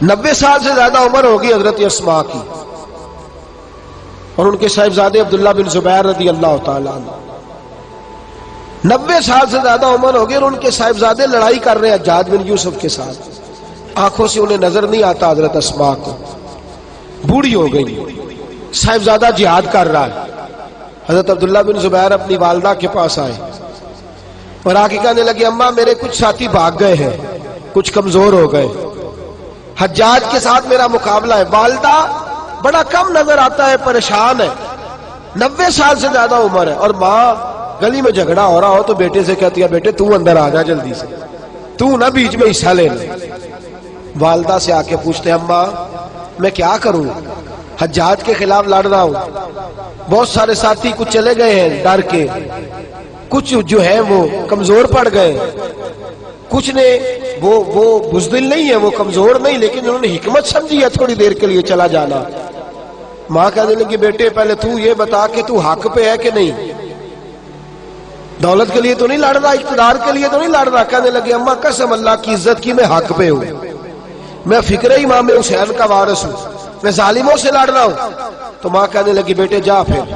90 سال سے زیادہ عمر ہوگی حضرت اسماء کی، اور ان کے صاحبزادے عبداللہ بن زبیر رضی اللہ تعالیٰ عنہ، 90 سال سے زیادہ عمر ہوگی، اور ان کے صاحبزادے لڑائی کر رہے ہیں حجاج بن یوسف کے ساتھ، آنکھوں سے انہیں نظر نہیں آتا حضرت اسماء کو، بوڑھی ہو گئی، صاحبزادہ جہاد کر رہا ہے۔ حضرت عبداللہ بن زبیر اپنی والدہ کے پاس آئے اور آ کے کہنے لگے اماں میرے کچھ ساتھی بھاگ گئے ہیں، کچھ کمزور ہو گئے، حجاج کے ساتھ میرا مقابلہ ہے۔ والدہ بڑا کم نظر آتا ہے، پریشان ہے، 90 سال سے زیادہ عمر ہے، اور ماں گلی میں جھگڑا ہو رہا ہو تو بیٹے سے کہتی ہے بیٹے تو اندر آ جا جلدی سے، تو نہ بیچ میں حصہ لینا۔ والدہ سے آ کے پوچھتے ہیں اماں میں کیا کروں، حجاج کے خلاف لڑ رہا ہوں، بہت سارے ساتھی کچھ چلے گئے ہیں ڈر کے، کچھ جو ہے وہ کمزور پڑ گئے، کچھ نے وہ بزدل نہیں ہے، وہ کمزور نہیں، لیکن انہوں نے حکمت سمجھی ہے تھوڑی دیر کے لیے چلا جانا۔ ماں کہنے لگی بیٹے پہلے تو یہ بتا کہ تو حق پہ ہے کہ نہیں، دولت کے لیے تو نہیں لڑ رہا، اقتدار کے لیے تو نہیں لڑ رہا۔ کہنے لگی اماں قسم اللہ کی عزت کی میں حق پہ ہوں، میں فکر امام حسین کا وارث ہوں، میں ظالموں سے لڑ رہا ہوں۔ تو ماں کہنے لگی بیٹے جا، پھر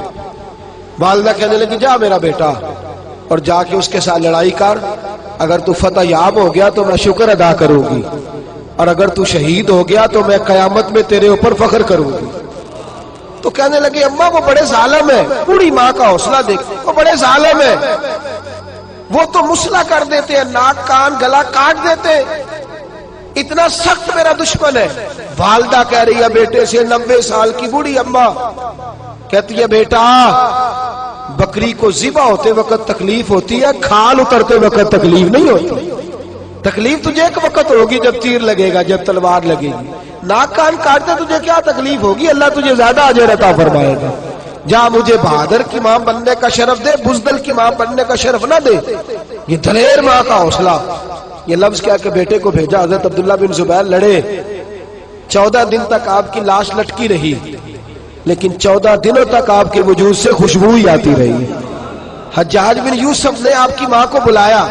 والدہ کہنے لگی جا میرا بیٹا اور جا کے اس کے ساتھ لڑائی کر، اگر تو فتح یاب ہو گیا تو میں شکر ادا کروں گی، اور اگر تو شہید ہو گیا تو میں قیامت میں تیرے اوپر فخر کروں گی۔ تو کہنے لگے اماں وہ بڑے ظالم ہے، پوری ماں کا حوصلہ دیکھ، وہ بڑے ظالم ہے، وہ تو مسلح کر دیتے ہیں، ناک کان گلا کاٹ دیتے ہیں، اتنا سخت میرا دشمن ہے۔ والدہ کہہ رہی ہے بیٹے سے، 90 سال کی بوڑھی اماں کہتی ہے بیٹا بکری کو ذبح ہوتے وقت تکلیف ہوتی ہے، کھال اترتے وقت تکلیف نہیں ہوتی۔ تکلیف تجھے ایک وقت ہوگی جب تیر لگے گا، جب تلوار لگے گی، ناک کان کاٹتے تجھے کیا تکلیف ہوگی، اللہ تجھے زیادہ اجر عطا فرمائے گا۔ جا مجھے بہادر کی ماں بننے کا شرف دے، بزدل کی ماں بننے کا شرف نہ دے۔ یہ دلیر ماں کا حوصلہ، یہ لفظ کیا کہ بیٹے کو بھیجا۔ حضرت عبداللہ بن زبیر لڑے، 14 دن تک آپ کی لاش لٹکی رہی، لیکن 14 دنوں تک آپ کے وجود سے خوشبو ہی آتی رہی۔ حجاج بن یوسف نے آپ کی ماں کو بلایا،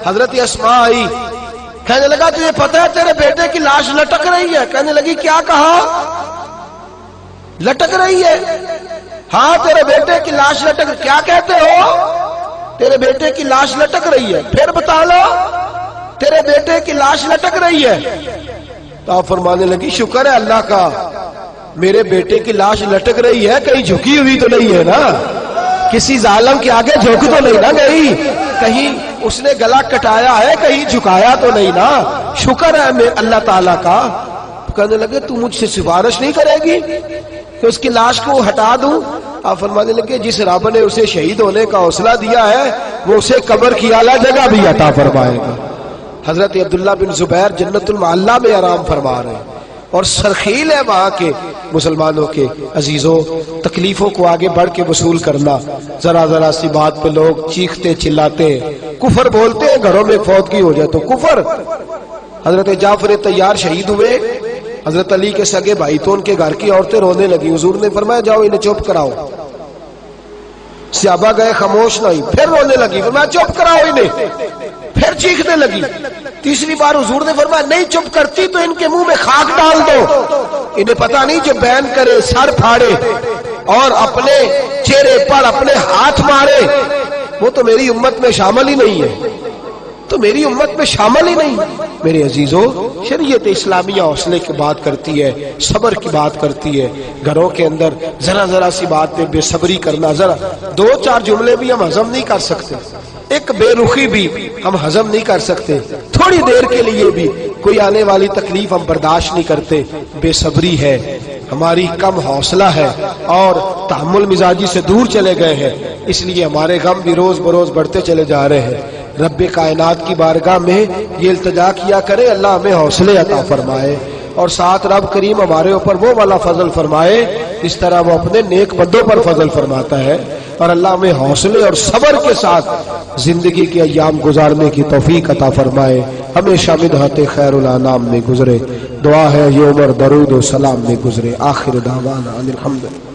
حضرت اسماء آئی، کہنے لگا تجھے پتہ ہے تیرے بیٹے کی لاش لٹک رہی ہے؟ کہنے لگی کیا کہا؟ لٹک رہی ہے؟ ہاں تیرے بیٹے کی لاش لٹک، کیا کہتے ہو؟ تیرے بیٹے کی لاش لٹک رہی ہے، پھر بتا لو، تیرے بیٹے کی لاش لٹک رہی ہے۔ تو آپ فرمانے لگی شکر ہے اللہ کا، میرے بیٹے کی لاش لٹک رہی ہے، کہیں جھکی ہوئی تو نہیں ہے نا، کسی ظالم کے آگے جھک تو نہیں نا گئی، کہیں اس نے گلا کٹایا ہے، کہیں جھکایا تو نہیں نا، شکر ہے اللہ تعالیٰ کا۔ کہنے لگے تو مجھ سے سفارش نہیں کرے گی کہ اس کی لاش کو ہٹا دوں؟ آپ فرمانے لگے جس رب نے اسے شہید ہونے کا حوصلہ دیا ہے وہ اسے قبر کی اعلیٰ جگہ بھی عطا فرمائے گا۔ حضرت عبداللہ بن زبیر جنت المعلیٰ میں آرام فرما رہے ہیں، اور سرخیل ہے وہاں کے مسلمانوں کے عزیزوں، تکلیفوں کو آگے بڑھ کے وصول کرنا۔ ذرا ذرا سی بات پہ لوگ چیختے چلاتے ہیں، کفر بولتے ہیں، گھروں میں فوتگی ہو جائے تو کفر۔ حضرت جعفر طیار شہید ہوئے، حضرت علی کے سگے بھائی تو ان کے گھر کی عورتیں رونے لگی، حضور نے فرمایا جاؤ انہیں چپ کراؤ۔ صحابہ گئے، خاموش نہیں، پھر رونے لگی، فرمایا چپ کراؤ انہیں، پھر چیخنے لگی۔ تیسری بار حضور نے فرمایا نہیں چپ کرتی تو ان کے منہ میں خاک ڈال دو، انہیں پتہ نہیں جو بین کرے، سر پھاڑے اور اپنے چہرے پر اپنے ہاتھ مارے وہ تو میری امت میں شامل ہی نہیں ہے، تو میری امت میں شامل ہی نہیں۔ میرے عزیزوں، شریعت اسلامیہ حوصلے کی بات کرتی ہے، صبر کی بات کرتی ہے۔ گھروں کے اندر ذرا ذرا سی بات پہ بے صبری کرنا، ذرا 2-4 جملے بھی ہم ہضم نہیں کر سکتے، ایک بے رخی بھی ہم ہضم نہیں کر سکتے، تھوڑی دیر کے لیے بھی کوئی آنے والی تکلیف ہم برداشت نہیں کرتے۔ بے صبری ہے، ہماری کم حوصلہ ہے، اور تحمل مزاجی سے دور چلے گئے ہیں، اس لیے ہمارے غم بھی روز بروز بڑھتے چلے جا رہے ہیں۔ رب کائنات کی بارگاہ میں یہ التجا کیا کرے اللہ ہمیں حوصلے عطا فرمائے، اور ساتھ رب کریم ہمارے اوپر وہ والا فضل فرمائے اس طرح وہ اپنے نیک بندوں پر فضل فرماتا ہے، اور اللہ ہمیں حوصلے اور صبر کے ساتھ زندگی کے ایام گزارنے کی توفیق عطا فرمائے، ہمیشہ مدحت خیر الانام میں گزرے۔ دعا ہے یہ عمر درود و سلام میں گزرے۔ آخر دعوانا الحمدللہ۔